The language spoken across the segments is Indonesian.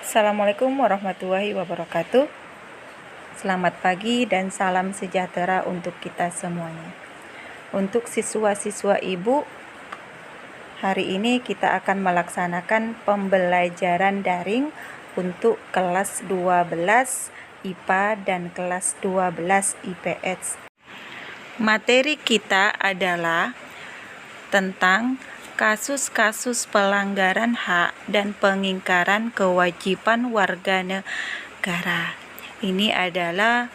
Assalamualaikum warahmatullahi wabarakatuh. Selamat pagi dan salam sejahtera untuk kita semuanya. Untuk siswa-siswa ibu, hari ini kita akan melaksanakan pembelajaran daring untuk kelas 12 IPA dan kelas 12 IPS. Materi kita adalah tentang kasus-kasus pelanggaran hak dan pengingkaran kewajiban warga negara. Ini adalah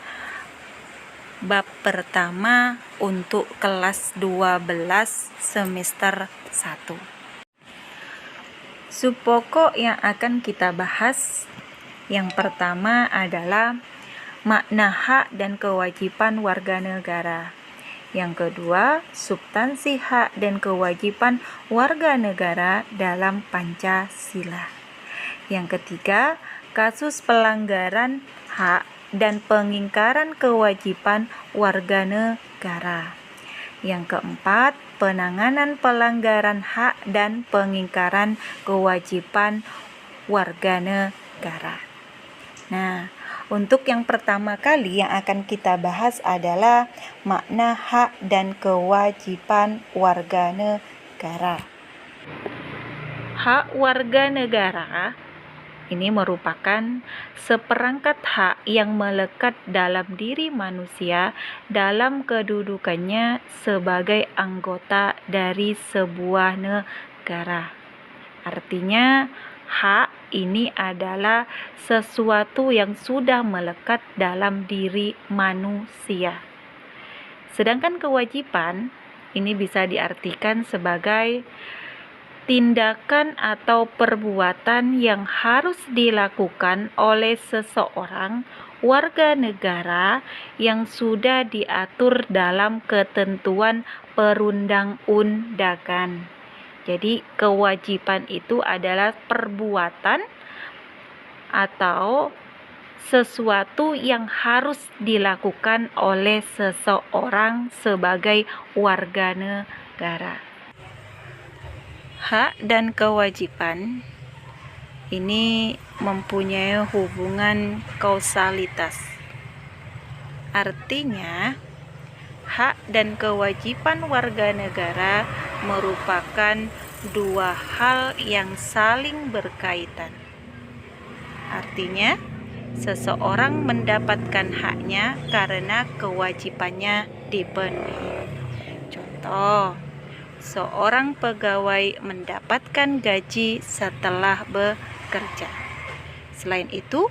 bab pertama untuk kelas 12 semester 1. Subpokok yang akan kita bahas yang pertama adalah makna hak dan kewajiban warga negara. Yang kedua, substansi hak dan kewajiban warga negara dalam Pancasila. Yang ketiga, kasus pelanggaran hak dan pengingkaran kewajiban warga negara. Yang keempat, penanganan pelanggaran hak dan pengingkaran kewajiban warga negara. Nah, untuk yang pertama kali yang akan kita bahas adalah makna hak dan kewajiban warga negara. Hak warga negara ini merupakan seperangkat hak yang melekat dalam diri manusia dalam kedudukannya sebagai anggota dari sebuah negara. Artinya, hak ini adalah sesuatu yang sudah melekat dalam diri manusia. Sedangkan kewajiban ini bisa diartikan sebagai tindakan atau perbuatan yang harus dilakukan oleh seseorang warga negara yang sudah diatur dalam ketentuan perundang-undangan. Jadi kewajiban itu adalah perbuatan atau sesuatu yang harus dilakukan oleh seseorang sebagai warga negara. Hak dan kewajiban ini mempunyai hubungan kausalitas. Artinya, hak dan kewajiban warga negara merupakan dua hal yang saling berkaitan. Artinya, seseorang mendapatkan haknya karena kewajibannya dipenuhi. Contoh, seorang pegawai mendapatkan gaji setelah bekerja. Selain itu,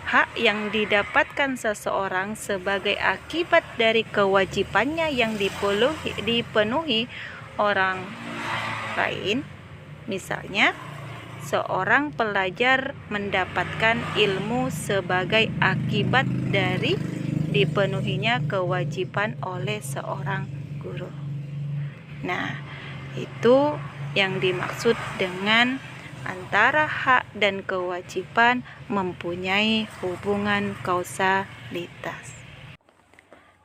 hak yang didapatkan seseorang sebagai akibat dari kewajibannya yang dipenuhi orang lain. Misalnya, seorang pelajar mendapatkan ilmu sebagai akibat dari dipenuhinya kewajiban oleh seorang guru. Nah, itu yang dimaksud dengan antara hak dan kewajiban mempunyai hubungan kausalitas.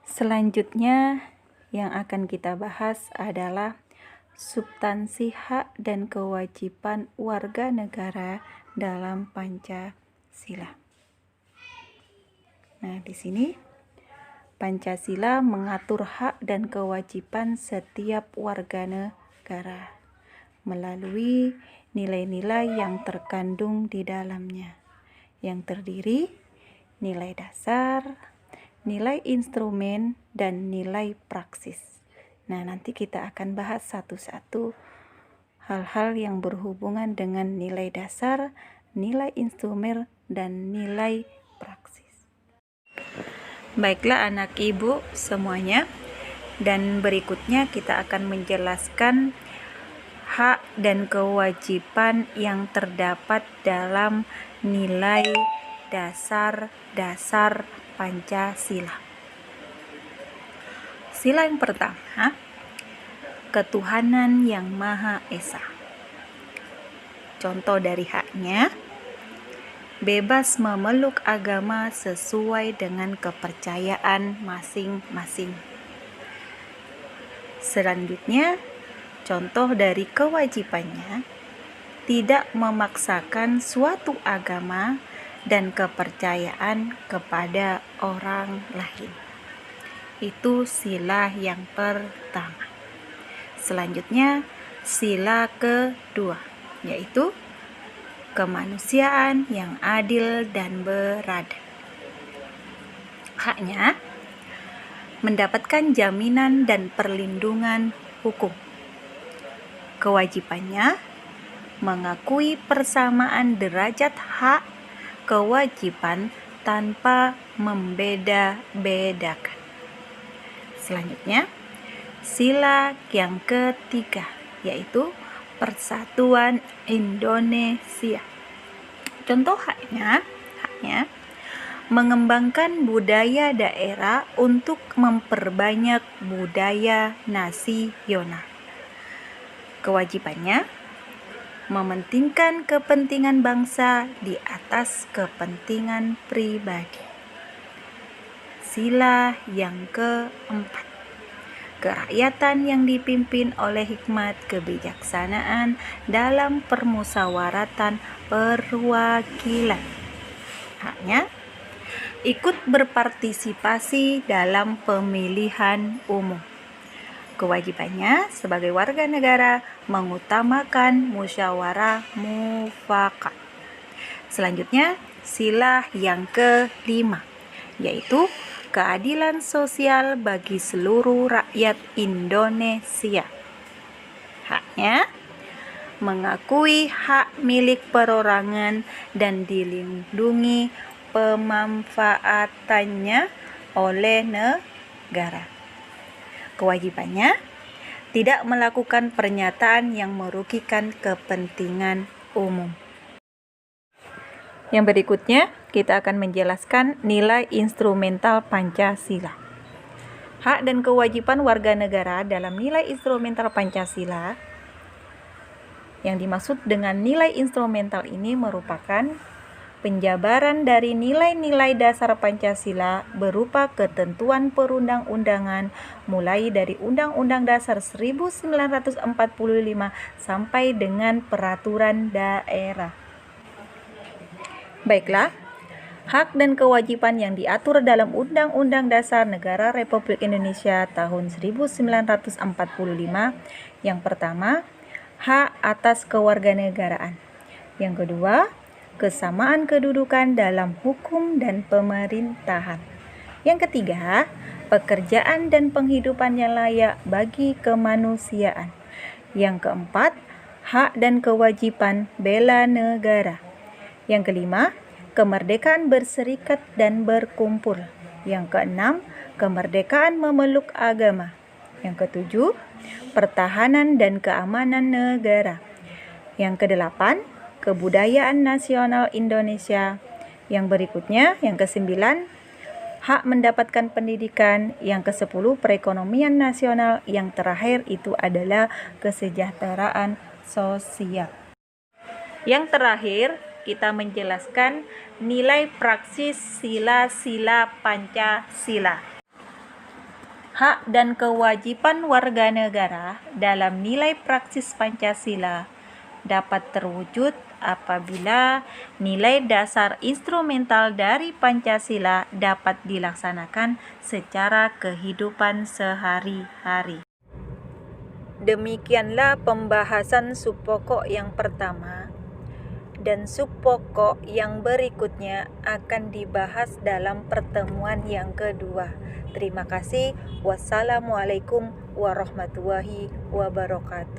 Selanjutnya yang akan kita bahas adalah substansi hak dan kewajiban warga negara dalam Pancasila. Nah, di sini Pancasila mengatur hak dan kewajiban setiap warga negara melalui nilai-nilai yang terkandung di dalamnya, yang terdiri nilai dasar, nilai instrumen, dan nilai praksis. Nah, nanti kita akan bahas satu-satu hal-hal yang berhubungan dengan nilai dasar, nilai instrumen, dan nilai praksis. Baiklah anak ibu semuanya, dan berikutnya kita akan menjelaskan hak dan kewajiban yang terdapat dalam nilai dasar Pancasila. Sila yang pertama, ketuhanan yang Maha Esa. Contoh dari haknya, bebas memeluk agama sesuai dengan kepercayaan masing-masing. Selanjutnya, contoh dari kewajibannya, tidak memaksakan suatu agama dan kepercayaan kepada orang lain. Itu sila yang pertama. Selanjutnya, sila kedua, yaitu kemanusiaan yang adil dan beradab. Haknya mendapatkan jaminan dan perlindungan hukum. Kewajibannya mengakui persamaan derajat hak kewajiban tanpa membeda-bedakan. Selanjutnya, sila yang ketiga, yaitu Persatuan Indonesia. Contoh haknya mengembangkan budaya daerah untuk memperbanyak budaya nasional. Kewajibannya mementingkan kepentingan bangsa di atas kepentingan pribadi. Sila yang keempat, kerakyatan yang dipimpin oleh hikmat kebijaksanaan dalam permusyawaratan perwakilan. Haknya ikut berpartisipasi dalam pemilihan umum. Kewajibannya sebagai warga negara mengutamakan musyawarah mufakat. Selanjutnya, sila yang kelima, yaitu keadilan sosial bagi seluruh rakyat Indonesia. Haknya mengakui hak milik perorangan dan dilindungi pemanfaatannya oleh negara. Kewajibannya tidak melakukan pernyataan yang merugikan kepentingan umum. Yang berikutnya, kita akan menjelaskan nilai instrumental Pancasila. Hak dan kewajiban warga negara dalam nilai instrumental Pancasila. Yang dimaksud dengan nilai instrumental ini merupakan penjabaran dari nilai-nilai dasar Pancasila berupa ketentuan perundang-undangan mulai dari Undang-Undang Dasar 1945 sampai dengan peraturan daerah. Baiklah, hak dan kewajiban yang diatur dalam Undang-Undang Dasar Negara Republik Indonesia tahun 1945. Yang pertama, hak atas kewarganegaraan. Yang kedua, kesamaan kedudukan dalam hukum dan pemerintahan. Yang ketiga, pekerjaan dan penghidupan yang layak bagi kemanusiaan. Yang keempat, hak dan kewajiban bela negara. Yang kelima, kemerdekaan berserikat dan berkumpul. Yang keenam, kemerdekaan memeluk agama. Yang ketujuh, pertahanan dan keamanan negara. Yang kedelapan, kebudayaan nasional Indonesia. Yang berikutnya, yang kesembilan, hak mendapatkan pendidikan. Yang kesepuluh, perekonomian nasional. Yang terakhir itu adalah kesejahteraan sosial. Yang terakhir, kita menjelaskan nilai praksis sila-sila Pancasila. Hak dan kewajiban warga negara dalam nilai praksis Pancasila dapat terwujud apabila nilai dasar instrumental dari Pancasila dapat dilaksanakan secara kehidupan sehari-hari. Demikianlah pembahasan subpokok yang pertama, dan subpokok yang berikutnya akan dibahas dalam pertemuan yang kedua. Terima kasih. Wassalamualaikum warahmatullahi wabarakatuh.